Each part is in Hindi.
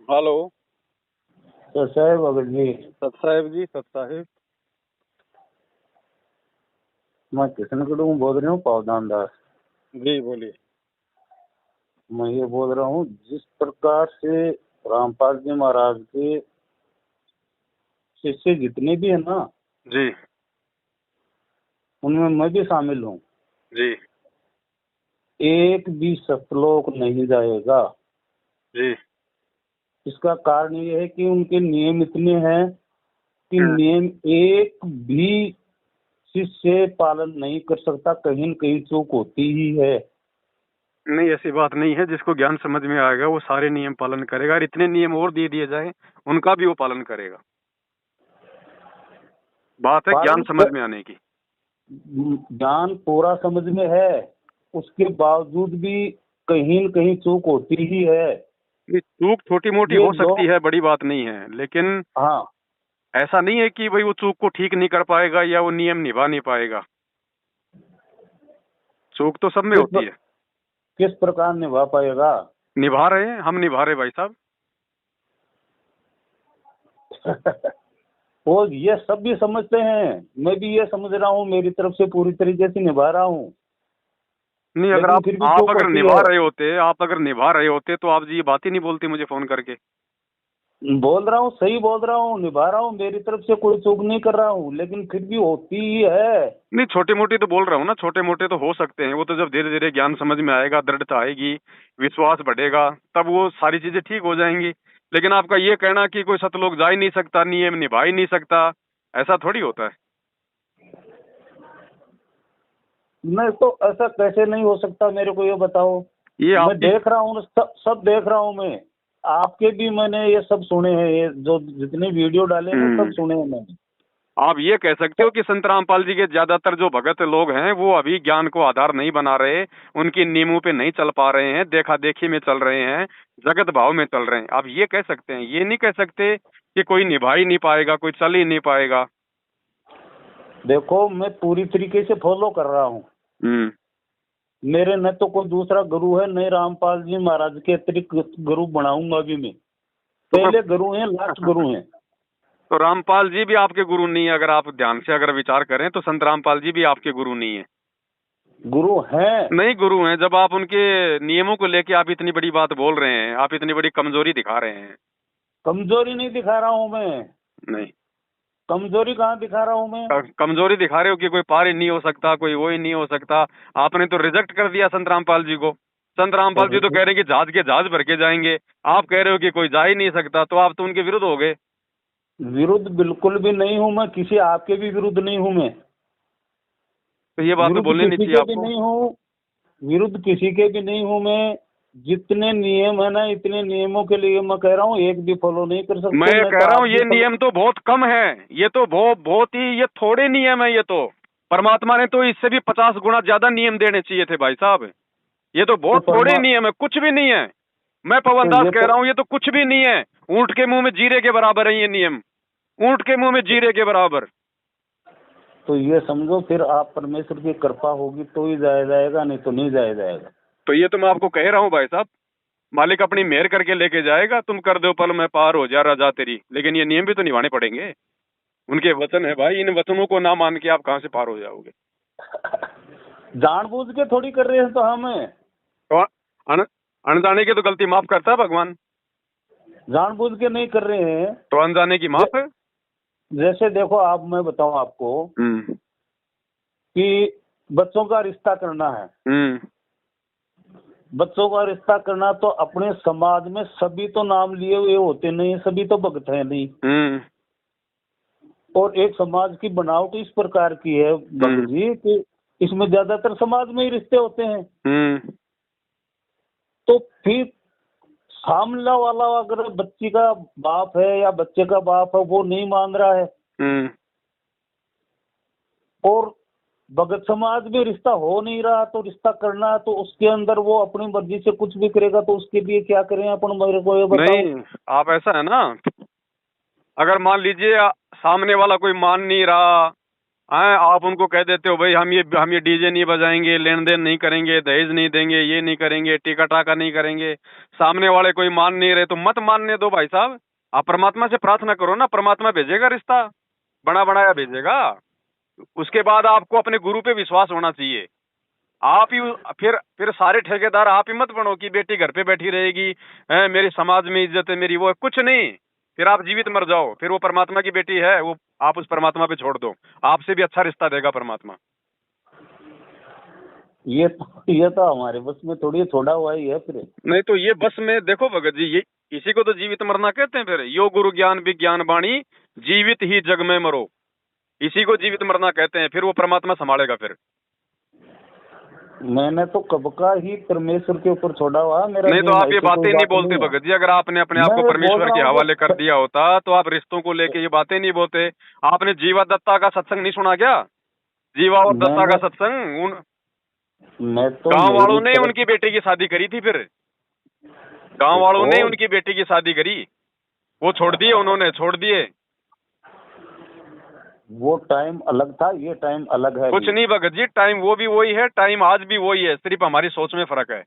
हेलो। तो साहब अगर जी सत साहेब जी, सत साहेब। मैं किशनगढ़ बोल रही हूँ पौधान दास। जी बोलिए। मैं ये बोल रहा हूँ जिस प्रकार से रामपाल जी महाराज के शिष्य जितने भी है ना, जी उनमें मैं भी शामिल हूँ। जी एक भी सतलोक नहीं जाएगा। जी। इसका कारण ये है कि उनके नियम इतने हैं कि हम्म, नियम एक भी शिष्य पालन नहीं कर सकता, कहीं न कहीं चूक होती ही है। नहीं ऐसी बात नहीं है। जिसको ज्ञान समझ में आएगा वो सारे नियम पालन करेगा, और इतने नियम और दे दिए जाए उनका भी वो पालन करेगा। बात है ज्ञान पालन समझ में आने की। ज्ञान पूरा समझ में है, उसके बावजूद भी कहीं न कहीं चूक होती ही है। ये चूक छोटी मोटी ये हो सकती लोग, है, बड़ी बात नहीं है, लेकिन हाँ, ऐसा नहीं है कि भाई वो चूक को ठीक नहीं कर पाएगा या वो नियम निभा नहीं पाएगा। चूक तो सब में किस होती है। किस प्रकार निभा पाएगा? निभा रहे हैं, हम निभा रहे भाई साहब। वो ये सब भी समझते हैं, मैं भी ये समझ रहा हूँ, मेरी तरफ से पूरी तरीके से निभा रहा हूँ, नहीं, अगर लेकिन आप फिर भी आप चूक अगर होती निभा है। रहे होते, आप अगर निभा रहे होते तो आप जी ये बात ही नहीं बोलते मुझे फोन करके। बोल रहा हूँ, सही बोल रहा हूँ, निभा रहा हूँ, मेरी तरफ से कोई चूक नहीं कर रहा हूँ, लेकिन फिर भी होती ही है। नहीं, छोटे मोटे तो बोल रहा हूँ ना, छोटे मोटे तो हो सकते हैं। वो तो जब धीरे धीरे ज्ञान समझ में आएगा, दृढ़ता आएगी, विश्वास बढ़ेगा, तब वो सारी चीजें ठीक हो जाएंगी। लेकिन आपका ये कहना कि कोई सतलोक जा ही नहीं सकता, नियम निभा ही नहीं सकता, ऐसा थोड़ी होता है। मैं तो ऐसा कैसे नहीं हो सकता, मेरे को ये बताओ। ये मैं आपकी। देख रहा हूँ, सब सब देख रहा हूँ मैं। आपके भी मैंने ये सब सुने हैं, ये जो जितने वीडियो डाले ना सब हम्म। सुने हैं मैंने। आप ये कह सकते हो कि संत रामपाल जी के ज्यादातर जो भगत लोग हैं वो अभी ज्ञान को आधार नहीं बना रहे, उनकी नींवों पे नहीं चल पा रहे हैं, देखा देखी में चल रहे हैं, जगत भाव में चल रहे हैं। आप ये कह सकते हैं, ये नहीं कह सकते कि कोई निभा ही नहीं पाएगा, कोई चल ही नहीं पाएगा। देखो, मैं पूरी तरीके से फॉलो कर रहा हूँ। हम्म। मेरे न तो कोई दूसरा गुरु है, नहीं रामपाल जी महाराज के अतिरिक्त गुरु बनाऊंगा भी मैं। तो पहले गुरु हैं, लास्ट गुरु हैं। तो रामपाल जी भी आपके गुरु नहीं है। अगर आप ध्यान से अगर विचार करें तो संत रामपाल जी भी आपके गुरु नहीं है। गुरु हैं। नहीं गुरु हैं। जब आप उनके नियमों को लेके आप इतनी बड़ी बात बोल रहे हैं, आप इतनी बड़ी कमजोरी दिखा रहे हैं। कमजोरी नहीं दिखा रहा हूँ मैं। नहीं, कमजोरी कहाँ दिखा रहा हूँ मैं? कमजोरी दिखा रहे हो कि कोई पार ही नहीं हो सकता, कोई वो ही नहीं हो सकता। आपने तो रिजेक्ट कर दिया संत रामपाल जी को। संत रामपाल जी तो कह रहे हैं कि जहाज के जहाज भर के जाएंगे, आप कह रहे हो कि कोई जा ही नहीं सकता, तो आप तो उनके विरुद्ध हो गए। विरुद्ध बिल्कुल भी नहीं हूँ मैं, किसी आपके भी विरुद्ध नहीं हूँ मैं। तो ये बात तो विरुद्ध बोलनी नहीं किसी चाहिए के भी आपको। नहीं हूँ। विरुद्ध किसी के भी नहीं हूँ मैं। जितने नियम है ना, इतने नियमों के लिए मैं कह रहा हूँ, एक भी फॉलो नहीं कर मैं सकते, नहीं कह तो रहा आप हूँ भी ये फॉलो। नियम तो बहुत कम है। ये तो बहुत बहुत ही, ये थोड़े नियम है। ये तो परमात्मा ने तो इससे भी 50 गुना ज्यादा नियम देने चाहिए थे भाई साहब। ये तो तो बहुत थोड़े नियम है, कुछ भी नहीं है। मैं पवन तो दास ये कह तो रहा हूँ, ये तो कुछ भी नहीं है। ऊंट के मुंह में जीरे के बराबर है ये नियम। ऊंट के मुंह में जीरे के बराबर। तो ये समझो, फिर आप परमेश्वर की कृपा होगी तो ही जाया जाएगा, नहीं तो नहीं जाया जाएगा। तो ये तो मैं आपको कह रहा हूँ भाई साहब, मालिक अपनी मेहर करके लेके जाएगा। तुम कर दो पल में पार हो जा राजा तेरी, लेकिन ये नियम भी तो निभाने पड़ेंगे। उनके वचन है भाई, इन वचनों को ना मान के आप कहाँ से पार हो जाओगे। जानबूझ के थोड़ी कर रहे हैं तो हमें। तो अनजाने की तो गलती माफ करता है भगवान। जानबूझ के नहीं कर रहे हैं। तो अनजाने की जे- माफ है। जैसे देखो, आप, मैं बताऊं आपको हम्म। कि बच्चों का रिश्ता करना है। हम्म। बच्चों का रिश्ता करना तो अपने समाज में सभी तो नाम लिए हुए होते नहीं, सभी तो भक्त है नहीं। हम्म। और एक समाज की बनावट इस प्रकार की है भगत हम्म। जी, कि इसमें ज्यादातर समाज में ही रिश्ते होते हैं। हम्म। तो फिर सामने वाला अगर बच्ची का बाप है या बच्चे का बाप है, वो नहीं मान रहा है, हम्म। और भगत समाज में रिश्ता हो नहीं रहा, तो रिश्ता करना है तो उसके अंदर वो अपनी मर्जी से कुछ भी करेगा, तो उसके लिए क्या करें अपन, मेरे को ये बताओ। नहीं, आप ऐसा है ना, अगर मान लीजिए सामने वाला कोई मान नहीं रहा, आप उनको कह देते हो भाई हम ये डीजे नहीं बजाएंगे, लेन देन नहीं करेंगे, दहेज नहीं देंगे, ये नहीं करेंगे, टीका टाका नहीं करेंगे, सामने वाले कोई मान नहीं रहे तो मत मानने दो भाई साहब। आप परमात्मा से प्रार्थना करो ना, परमात्मा भेजेगा रिश्ता, बना बनाया भेजेगा। उसके बाद आपको अपने गुरु पे विश्वास होना चाहिए। आप ही फिर सारे ठेकेदार आप ही मत बनो कि बेटी घर पे बैठी रहेगी, मेरी समाज में इज्जत है मेरी, वो कुछ नहीं। फिर आप जीवित मर जाओ, फिर वो परमात्मा की बेटी है, वो आप उस परमात्मा पे छोड़ दो, आपसे भी अच्छा रिश्ता देगा परमात्मा। ये तो हमारे बस में थोड़ी छोड़ा हुआ ही है फिर। नहीं तो ये बस में देखो भगत जी, ये इसी को तो जीवित मरना कहते हैं। फिर यो गुरु ज्ञान विज्ञान वाणी, जीवित ही जग में मरो, इसी को जीवित मरना कहते हैं। फिर वो परमात्मा संभालेगा। फिर मैंने तो कब का ही परमेश्वर के ऊपर छोड़ा हुआ, मेरा नहीं तो जीवन आप ये ऐसी बातें कोई नहीं बात बोलते नहीं है। भगत जी। अगर आपने अपने आप मैं को ये बोल परमेश्वर रहा के हूँ हवाले कर दिया होता तो आप रिश्तों को लेके ये बातें नहीं बोलते। आपने जीवा दत्ता का सत्संग नहीं सुना क्या? जीवा और दत्ता का मैंने सत्संग, उन मैं तो गांव मेरी वालों ने तरफ उनकी बेटी की शादी करी थी। फिर गांव वालों देखो, ने उनकी बेटी की शादी करी, वो छोड़ दिए, उन्होंने छोड़ दिए। वो टाइम अलग था, ये टाइम अलग है कुछ अभी। नहीं भगत जी, टाइम वो भी वही है, टाइम आज भी वही है, सिर्फ हमारी सोच में फर्क है।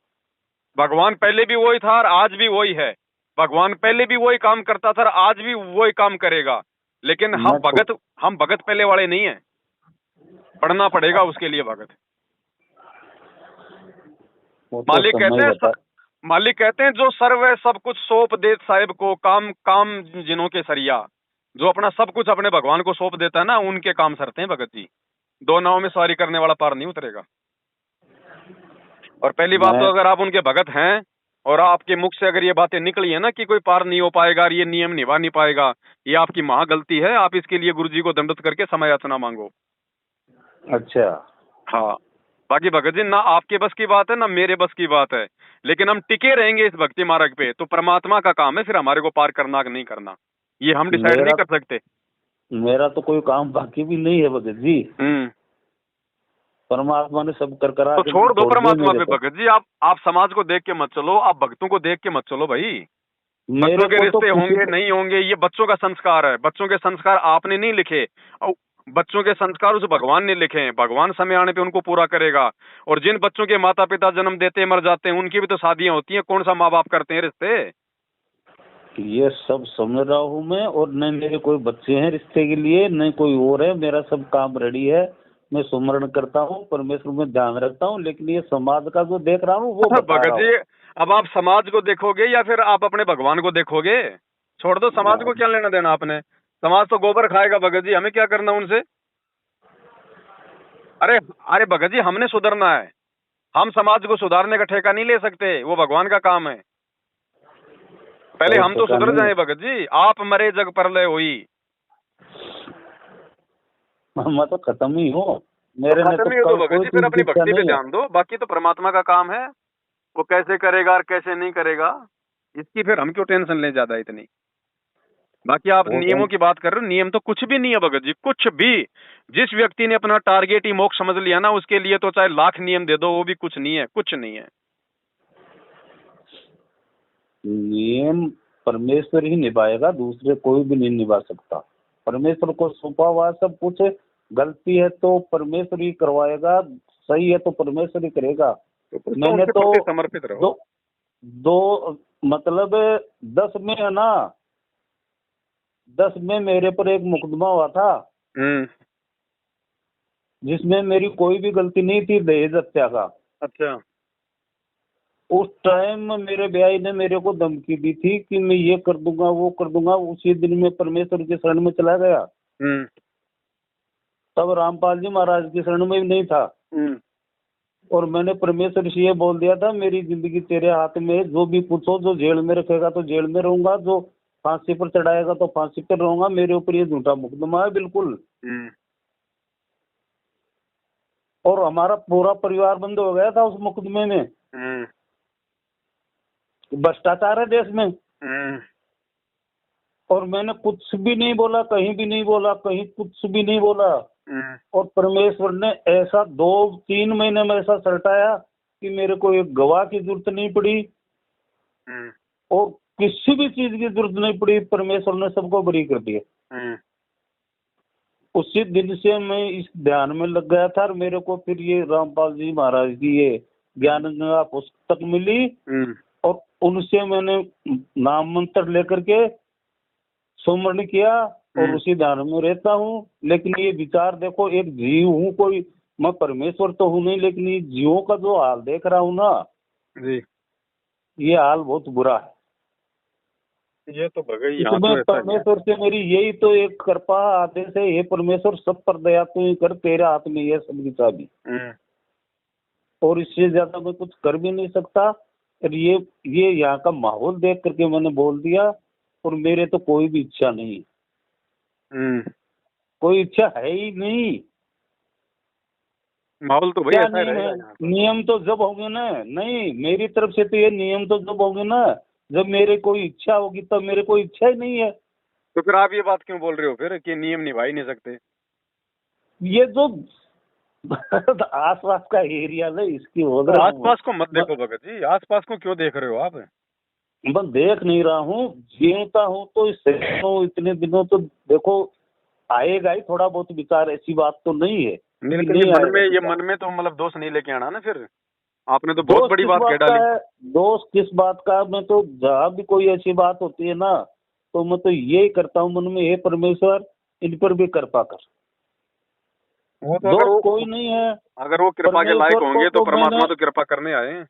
भगवान पहले भी वही था और आज भी वही है। भगवान पहले भी वही काम करता था और आज भी वही काम करेगा। लेकिन मैं तो हम भगत पहले वाले नहीं है, पढ़ना पड़ेगा उसके लिए भगत। वो तो समय बता। मालिक कहते हैं जो सर्व सब कुछ सौंप दे साहिब को, काम काम जिनों के सरिया। जो अपना सब कुछ अपने भगवान को सौंप देता है ना, उनके काम सरते हैं भगत जी। दो नाव में सवारी करने वाला पार नहीं उतरेगा। और पहली बात तो मैं अगर आप उनके भगत हैं और आपके मुख से अगर ये बातें निकली है ना कि कोई पार नहीं हो पाएगा और ये नियम निभा नहीं पाएगा, ये आपकी महा गलती है। आप इसके लिए गुरु जी को दंडवत करके समय याचना मांगो। अच्छा, हाँ, बाकी भगत जी ना आपके बस की बात है ना मेरे बस की बात है, लेकिन हम टिके रहेंगे इस भक्ति मार्ग पे तो परमात्मा का काम है फिर हमारे को पार करना कि नहीं करना, ये हम डिसाइड नहीं मेरा कर सकते। मेरा तो कोई काम बाकी भी नहीं है भगत जी। हम्म। परमात्मा ने सब कर करा तो के छोड़ दो छोड़ दिया परमात्मा मेरे पे को। भगत जी। आप समाज को देख के मत चलो, आप भक्तों को देख के मत चलो भाई। बच्चों मेरे के को तो रिश्ते किसी होंगे नहीं होंगे ये बच्चों का संस्कार है। बच्चों के संस्कार आपने नहीं लिखे, और बच्चों के संस्कार उस भगवान ने लिखे हैं। भगवान समय आने पे उनको पूरा करेगा। और जिन बच्चों के माता पिता जन्म देते मर जाते हैं उनकी भी तो शादियां होती हैं, कौन सा माँ बाप करते हैं रिश्ते? ये सब समझ रहा हूँ मैं, और न मेरे कोई बच्चे हैं रिश्ते के लिए, न कोई और है। मेरा सब काम रेडी है, मैं सुमरण करता हूँ, परमेश्वर में ध्यान रखता हूँ, लेकिन ये समाज का जो देख रहा हूँ वो बता भगत रहा जी, अब आप समाज को देखोगे या फिर आप अपने भगवान को देखोगे? छोड़ दो, समाज को हूँ। क्या लेना देना आपने। समाज तो गोबर खाएगा भगत जी, हमें क्या करना उनसे। अरे अरे भगत जी, हमने सुधरना है। हम समाज को सुधारने का ठेका नहीं ले सकते, वो भगवान का काम है। पहले कोई हम तो ठेका सुधर नहीं, जाएं भगत जी। आप मरे जग परलय हुई। मैं तो खत्म ही हूँ। तो मेरे ने तो खत्म ही हो तो भगत कोई जी, फिर चीज की अपनी इच्छा भक्ति पे नहीं है। ध्यान दो। बाकी तो परमात्मा का काम है, वो कैसे करेगा और कैसे नहीं करेगा, इसकी फिर हम क्यों टेंशन ले ज्यादा इतनी। बाकी आप वो नियमों की बात कर रहे हो, नियम तो कुछ भी नहीं है भगत जी, कुछ भी। जिस व्यक्ति ने अपना टारगेट ही मोक्ष समझ लिया ना, उसके लिए तो चाहे लाख नियम दे दो वो भी कुछ नहीं है, कुछ नहीं है। नियम परमेश्वर ही निभाएगा, दूसरे कोई भी नहीं निभा सकता। परमेश्वर को सौंपा हुआ सब कुछ। गलती है तो परमेश्वर ही करवाएगा, सही है तो परमेश्वर ही करेगा। तो कुछ तो मैंने उनके तो प्रति समर्पित रहो। दो दो मतलब 10 में है ना, 10 में मेरे पर एक मुकदमा हुआ था हम्म। जिसमें मेरी कोई भी गलती नहीं थी, दहेज हत्या का। अच्छा। उस टाइम मेरे भाई ने मेरे को धमकी दी थी कि मैं ये कर दूंगा वो कर दूंगा। उसी दिन में परमेश्वर के शरण में चला गया। हम्म। तब रामपाल जी महाराज की शरण में भी नहीं था। हम्म। और मैंने परमेश्वर से ये बोल दिया था, मेरी जिंदगी तेरे हाथ में है, जो भी पूछो, जो जेल में रखेगा तो जेल में रहूंगा, जो फांसी पर चढ़ाएगा तो फांसी पर रहूंगा। मेरे ऊपर ये झूठा मुकदमा है बिल्कुल। हम्म। और हमारा पूरा परिवार बंद हो गया था उस मुकदमे में। हम्म। भ्रष्टाचार है देश में। हम्म। और मैंने कुछ भी नहीं बोला, कहीं भी नहीं बोला, कहीं कुछ भी नहीं बोला। हम्म। और परमेश्वर ने ऐसा 2-3 महीने में ऐसा सलटाया कि मेरे को एक गवाह की जरूरत नहीं पड़ी हम्म। और किसी भी चीज की जरूरत नहीं पड़ी। परमेश्वर ने सबको बरी कर दिया। उसी दिन से मैं इस ध्यान में लग गया था और मेरे को फिर ये रामपाल जी महाराज की ये ज्ञान गंगा पुस्तक मिली और उनसे मैंने नाम मंत्र लेकर के सुमरण किया और उसी ध्यान में रहता हूँ। लेकिन ये विचार देखो, एक जीव हूँ, कोई मैं परमेश्वर तो हूँ नहीं, लेकिन ये जीवों का जो हाल देख रहा हूँ ना जी, ये हाल बहुत बुरा है। ये तो भगई यहाँ इसमें तो ऐसा ही है। परमेश्वर से मेरी यही तो एक कृपा आदेश है, हे परमेश्वर सब पर दया तू ही कर, तेरे हाथ में ये सब की चाबी, और इससे ज्यादा मैं कुछ कर भी नहीं सकता। और ये यहाँ का माहौल देख करके मैंने बोल दिया, और मेरे तो कोई भी इच्छा नहीं, कोई इच्छा है ही नहीं। माहौल तो भाई क्या ऐसा ही नियम रहेगा है? यहाँ पर। नियम तो जब होंगे ना, नहीं मेरी तरफ से तो ये नियम तो जब होंगे ना जब मेरे कोई इच्छा होगी, तब मेरे कोई इच्छा ही नहीं है। तो फिर आप ये बात क्यों बोल रहे हो फिर कि नियम निभा ही नहीं सकते? ये जो आसपास का एरिया ना, इसकी तो आसपास को मत देखो भगत जी, आसपास को क्यों देख रहे हो आप? मैं देख नहीं रहा हूँ, जीता हूँ तो इतने दिनों तो देखो आएगा ही थोड़ा बहुत विचार, ऐसी बात तो नहीं है। लेकिन ये मन में तो मतलब दोष नहीं लेके आना ना फिर। आपने तो बहुत दोस्त बड़ी किस बात कह बात का डाली। है? दोस्त किस बात का? मैं तो जहाँ भी कोई ऐसी बात होती है ना, तो मैं तो यही करता हूँ मन में, हे परमेश्वर इन पर भी कृपा कर। वो तो दोस्त कोई नहीं है, अगर वो कृपा के लायक परमेश्वर होंगे को तो परमात्मा मैंने, तो कृपा करने आए हैं।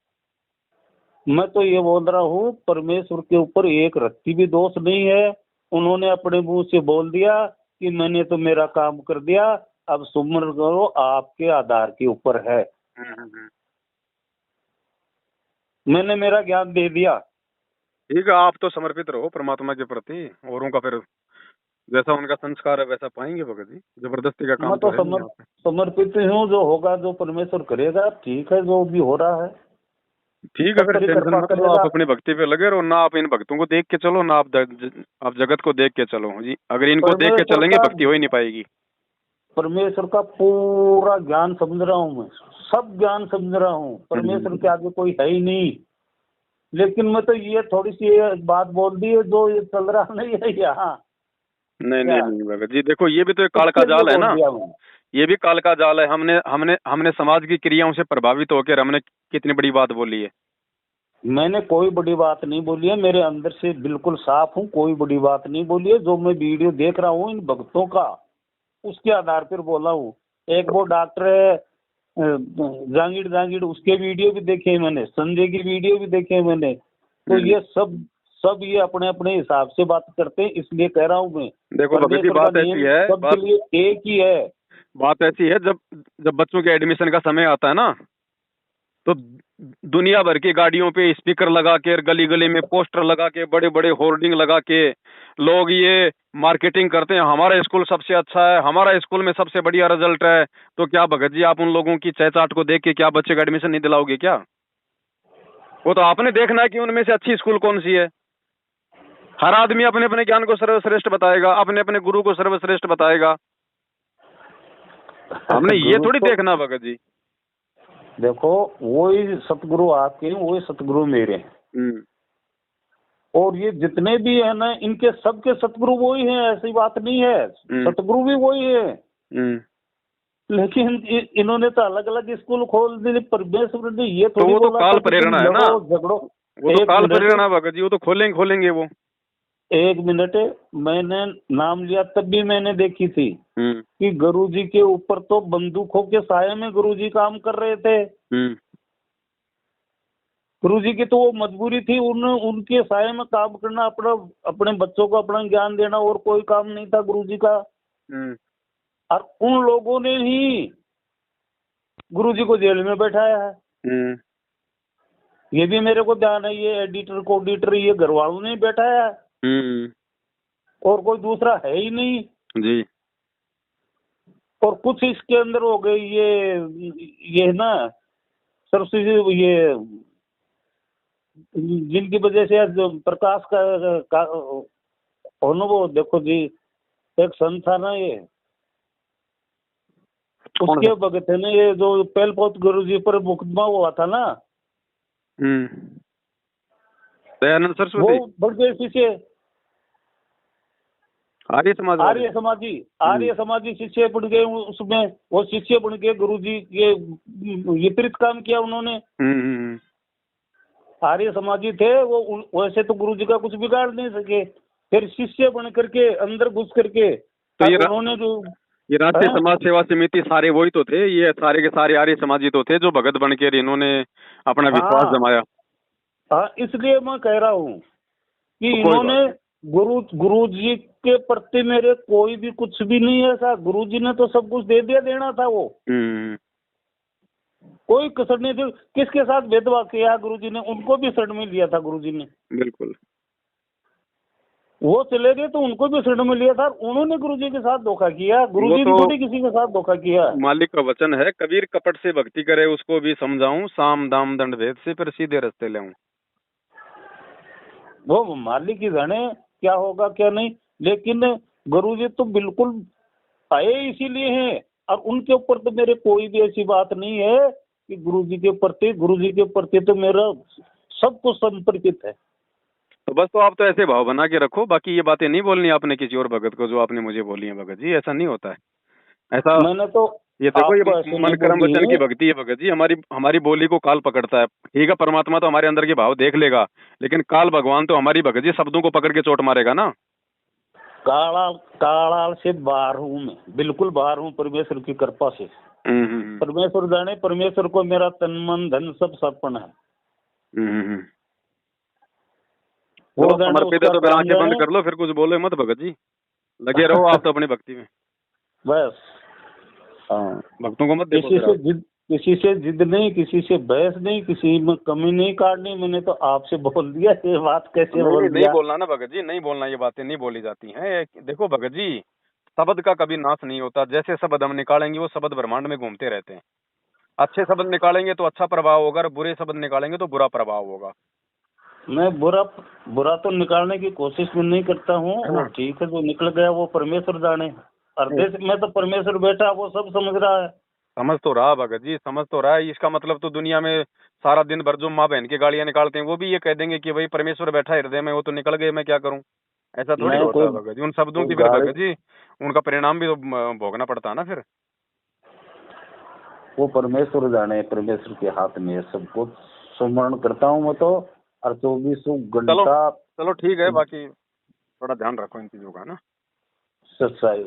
मैं तो ये बोल रहा हूँ परमेश्वर के ऊपर एक रत्ती भी दोष नहीं है। उन्होंने अपने मुंह से बोल दिया कि मैंने तो मेरा काम कर दिया, अब सुमर करो, आपके आधार के ऊपर है। मैंने मेरा ज्ञान दे दिया। ठीक है, आप तो समर्पित रहो परमात्मा के प्रति, औरों का फिर जैसा उनका संस्कार है वैसा पाएंगे भगत जी। जबरदस्ती का काम मैं तो तो है नहीं यहाँ पे। समर्पित हूँ, जो होगा जो परमेश्वर करेगा ठीक है, जो भी हो रहा है ठीक है, फिर सबकी टेंशन कृपा मत लो, करेगा। आप अपनी भक्ति पे लगे रहो ना, आप इन भक्तों को देख के चलो ना, आप जगत को देख के चलो जी। अगर इनको देख के परमेश्वर चलेंगे का भक्ति हो ही नहीं पाएगी। परमेश्वर का पूरा ज्ञान समझ रहा हूँ, मैं सब ज्ञान समझ रहा हूँ, परमेश्वर के आगे कोई है ही नहीं। लेकिन मैं तो ये थोड़ी सी एक बात बोल दी है, जो ये चल रहा नहीं है यहाँ। नहीं नहीं नहीं भगत जी, देखो ये भी तो एक काल का उसके लिए जाल है बोल ना। दिया मैंने। ये भी काल का जाल है। हमने हमने हमने समाज की क्रियाओं से प्रभावित होकर हमने कितनी बड़ी बात बोली है। मैंने कोई बड़ी बात नहीं बोली है, मेरे अंदर से बिल्कुल साफ हूँ, कोई बड़ी बात नहीं बोली है। जो मैं वीडियो देख रहा हूँ इन भक्तों का, उसके आधार पर बोला हूँ। एक वो डॉक्टर है जांगीड़, उसके वीडियो भी देखे हैं मैंने, संजय की वीडियो भी देखे हैं मैंने। तो ये सब ये अपने अपने हिसाब से बात करते हैं, इसलिए कह रहा हूँ मैं। देखो भगत जी, बात ऐसी है, सबके लिए एक ही है। बात ऐसी है, जब जब बच्चों के एडमिशन का समय आता है ना, तो दुनिया भर की गाड़ियों पे स्पीकर लगा के, गली गली में पोस्टर लगा के, बड़े बड़े होर्डिंग लगा के लोग ये मार्केटिंग करते हैं, हमारा स्कूल सबसे अच्छा है, हमारा स्कूल में सबसे बढ़िया रिजल्ट है। तो क्या भगत जी, आप उन लोगों की चहचाट को देख के क्या बच्चे का एडमिशन नहीं दिलाओगे क्या? वो तो आपने देखना है कि उनमें से अच्छी स्कूल कौन सी है। हर आदमी अपने अपने ज्ञान को सर्वश्रेष्ठ बताएगा, अपने अपने गुरु को सर्वश्रेष्ठ बताएगा। हमने ये थोड़ी देखना भगत जी। देखो वही सतगुरु आपके हैं, वही सतगुरु मेरे हैं। और ये जितने भी है ना, इनके सबके सतगुरु वही हैं, ऐसी बात नहीं है। सतगुरु भी वही है। लेकिन इन्होंने तो अलग अलग स्कूल खोल दिए। परमेश्वर ने ये थोड़ी तो बोला काल था कि प्रेरणा है ना, झगड़ो। वो तो काल प्रेरणा भगत जी, वो तो खोलेंगे वो। एक मिनट, मैंने नाम लिया तब भी मैंने देखी थी कि गुरुजी के ऊपर तो बंदूकों के साये में गुरुजी काम कर रहे थे। गुरुजी की तो वो मजबूरी थी, उनके साये में काम करना, अपने बच्चों को अपना ज्ञान देना, और कोई काम नहीं था गुरुजी का। और उन लोगों ने ही गुरुजी को जेल में बैठाया है। ये भी मेरे को ध्यान है, ये एडिटर कोडिटर ये घर वालों ने बैठाया है, और कोई दूसरा है ही नहीं जी। और कुछ इसके अंदर हो गई ये ना सरस्वती, ये जिनकी वजह से आज प्रकाश का होना, वो देखो जी एक संत था ना, ये उसके भगत है ना, ये जो पहलपोत गुरु जी पर मुकदमा हुआ था ना, दयानंद सरस्वती, वो बड़े पीछे आर्य समाज वाले? आर्य समाजी शिष्य बन गए उसमें, वो शिष्य बन के गुरुजी के विपरीत काम किया उन्होंने। आर्य समाजी थे वो, वैसे तो गुरुजी का कुछ बिगाड़ नहीं सके, फिर शिष्य बन करके अंदर घुस करके तो उन्होंने जो ये राष्ट्रीय समाज सेवा समिति सारे वही तो थे, ये सारे के सारे आर्य समाजी तो थे जो भगत बन के इन्होंने अपना विश्वास जमाया। हाँ, इसलिए मैं कह रहा हूँ कि इन्होंने गुरु जी के प्रति मेरे कोई भी कुछ भी नहीं है ऐसा। गुरु जी ने तो सब कुछ दे दिया, देना था वो, कोई कसर नहीं थी। किसके साथ भेदभाव किया गुरु जी ने? उनको भी शरण में लिया था गुरु जी ने। बिल्कुल, वो चले गए तो उनको भी शरण में लिया था। उन्होंने गुरु जी के साथ धोखा किया, गुरु जी ने थोड़ी किसी के साथ धोखा किया। मालिक का वचन है, कबीर कपट से भक्ति करे उसको भी समझाऊं, साम दाम दंड भेद से फिर सीधे रास्ते लाऊं। वो मालिक ही जाने क्या होगा क्या नहीं, लेकिन गुरु जी तो बिल्कुल आए इसीलिए हैं। और उनके ऊपर तो मेरे कोई भी ऐसी बात नहीं है कि गुरु जी के प्रति तो मेरा सब कुछ समर्पित है। तो बस, तो आप तो ऐसे भाव बना के रखो, बाकी ये बातें नहीं बोलनी आपने किसी और भगत को जो आपने मुझे बोली है। भगत जी ऐसा नहीं होता है, ऐसा मैंने तो ये देखो, ये मन कर्म वचन की भक्ति है भगत जी। हमारी बोली को काल पकड़ता है। ठीक है, परमात्मा तो हमारे अंदर के भाव देख लेगा, लेकिन काल भगवान तो हमारी भगत जी शब्दों को पकड़ के चोट मारेगा ना। काल से बाहर हूँ मैं, बिल्कुल बाहर हूँ परमेश्वर की कृपा से। परमेश्वर जाने, परमेश्वर को मेरा तन मन धन सब समर्पण है। वो समर्पित है तो फिर आंखें बंद कर लो, फिर कुछ बोलो मत भगत जी, लगे रहो आप तो अपनी भक्ति में बस। हाँ, भक्तों को मत देखो। किसी से जिद नहीं, किसी से बहस नहीं, किसी में कमी नहीं काटनी। मैंने तो आपसे बोल दिया, ये बात कैसे नहीं बोलना ना भगत जी, नहीं बोलना, ये बातें नहीं बोली जाती हैं। देखो भगत जी, शब्द का कभी नाश नहीं होता। जैसे शब्द हम निकालेंगे वो शब्द ब्रह्मांड में घूमते रहते हैं। अच्छे शब्द निकालेंगे तो अच्छा प्रभाव होगा, और बुरे शब्द निकालेंगे तो बुरा प्रभाव होगा। मैं बुरा तो निकालने की कोशिश में नहीं करता हूँ, और ठीक है जो निकल गया वो परमेश्वर जाने। हृदय में तो परमेश्वर बैठा, वो सब समझ रहा है। समझ तो रहा भगत जी, समझ तो रहा है। इसका मतलब तो दुनिया में सारा दिन भर जो माँ बहन की गालियां निकालते हैं वो भी ये कह देंगे कि भाई परमेश्वर बैठा है हृदय में, वो तो निकल गए, मैं क्या करूं। ऐसा थोड़ी होता है भगत जी। उन शब्दों की फिर भगत जी उनका परिणाम भी तो भोगना पड़ता है ना फिर। वो परमेश्वर जाने, परमेश्वर के हाथ में सब कुछ। सुमरण करता हूँ मैं तो, और 24 घंटा। चलो ठीक है, बाकी थोड़ा ध्यान रखो इन चीजों का ना, सच्चाई।